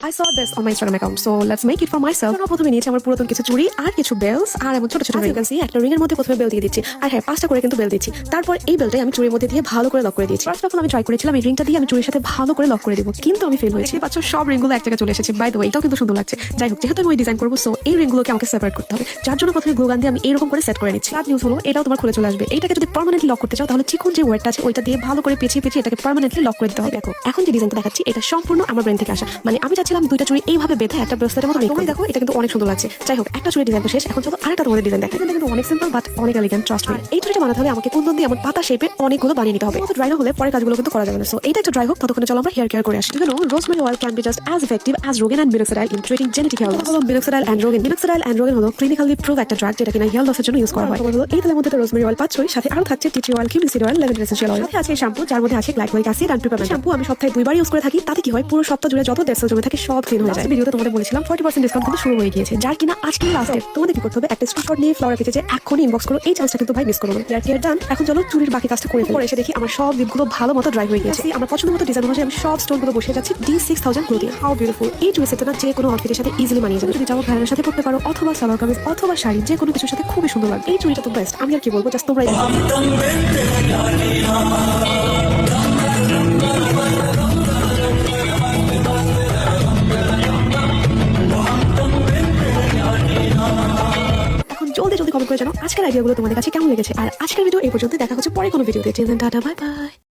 I saw this on my Instagram account, so let's make it for myself. প্রথমে নিয়েছি আমার পুরাতন কিছু চুড়ি আর কিছু বেলস আর এমন ছোট ছোট রিং। একটা রিং এর মধ্যে প্রথমে বেল দিয়ে দিচ্ছি, আর হ্যাঁ 5টা করে কিন্তু বেল দিচ্ছি। তারপর এই বেলটাই আমি চুড়ির মধ্যে দিয়ে ভালো করে লক করে দিয়েছি। ফার্স্ট অফ অল আমি ট্রাই করেছিলাম এই রিংটা দিয়ে আমি চুড়ির সাথে ভালো করে লক করে দিব, কিন্তু আমি ফেল হয়েছি। বাচ্চা সব রিংগুলো এক জায়গায় চলে এসেছে। বাই দ্য ওয়ে, এটাও কিন্তু সুন্দর লাগছে। যাই হোক, যেহেতু আমি ডিজাইন করবো, সো এই রিংগুলোকে আমাকে সেপারেট করতে হবে। যার জন্য প্রথমে গ্লু গান দিয়ে আমি এরকম করে সেট করে নিচ্ছি। আর নিউজ হলো, এটাও তোমার খুলে চলে আসবে। এটাকে যদি পার্মানেন্টলি লক করতে চাও, তাহলে চিকন যে ওয়েটটা আছে ওইটা দিয়ে ভালো করে পেঁচিয়ে এটাকে পার্মানেন্টলি লক করে দিতে হবে। দেখো, এখন যে ডিজাইনটা দেখাচ্ছি এটা সম্পূর্ণ আমার ব্রেন থেকে আসা। মানে আমি চাচ্ছিলাম দুইটা চুড়ি এইভাবে বেঁধে একটা ব্রেসলেটের মতো মেক করে। দেখো, এটা কিন্তু অনেক সুন্দর লাগছে। যাই হোক, একটা চুড়ি ডিজাইন তো শেষ, এখন চলো আরেকটা তোমাদের ডিজাইন দেখা। এটা কিন্তু অনেক সিম্পল বাট অনেক এলিগেন্ট, ট্রাস্ট মি। এই চুড়িটা বানাতে হলে আমাকে কুন্দন দিয়ে আমার পাতা শেপে অনেকগুলো বানিয়ে নিতে হবে। ড্রাই না হলে পরে কাজগুলো কিন্তু করা যাবে না। সো এটা একটু ড্রাই হোক, ততক্ষণে চলো আমরা হেয়ার কেয়ার করে আসি। Rosemary oil can be just as effective as Rogaine and minoxidil in treating genetic hair loss. Minoxidil and Rogaine হলো ক্লিনিক্যালি প্রুভ একটা ড্রাগ, যেটা কিনা হেয়ার লসের জন্য ইউজ করা হয়। এই তেলের মধ্যে রোজমেরি অয়েল পাচ্ছই, সাথে আরো থাকছে tea tree oil, cumin seed oil, lavender essential oil. সাথে আছে শ্যাম্পু, যার মধ্যে আছে glycolic acid and peppermint. Shampoo আমি সপ্তাহে 2বার ইউজ করে থাকি। তাতে কি হয়, পুরো সপ্তাহ জুড়ে যত ডেড সেল জমে থাকে সব ক্লিন হয়ে যায়। ভিডিওতে তোমাদের বলেছিলাম 40% ডিসকাউন্ট কিন্তু শুরু হয়ে গিয়েছে, যার কিনা আজকে লাস্ট ডেট। তোমাদের কি করতে হবে, একটা স্ক্রিনশট নিয়ে ফ্লোরা পেজে এখনই ইনবক্স করো। এই চান্সটা কিন্তু ভাই মিস করো না। হেয়ার ডান, এখন চলো চুরির বাকি কাজটা করে ফেলো। এসে দেখি আমার সব লিপগুলো ভালো মতো ড্রাই হয়ে গেছে। আমার পছন্দ মতো ডিজাইন অনুযায়ী আমি সব স্টোনগুলো বসিয়ে যাচ্ছি D6000 গুলো দিয়ে। How beautiful! এই চুরি সেটটা যে কোনো আউটফিটের সাথে ইজিলি মানিয়ে যাবে। যদি চাও ঘাড়ের সাথে পড়তে পারো, অথবা সালোয়ার কামিজ অথবা শাড়ি, যে কোনো কিছুর সাথে খুবই সুন্দর লাগবে। এই চুরিটা তো বেস্ট, আমি আর কি বলবো, জাস্ট তোমরাই জলদি জলদি কমেন্ট করে জানাও আজকের আইডিয়াগুলো তোমাদের কাছে কেমন লেগেছে। আর আজকের ভিডিও এই পর্যন্ত, দেখা হচ্ছে পরে কোনো ভিডিওতে। Tata, bye bye.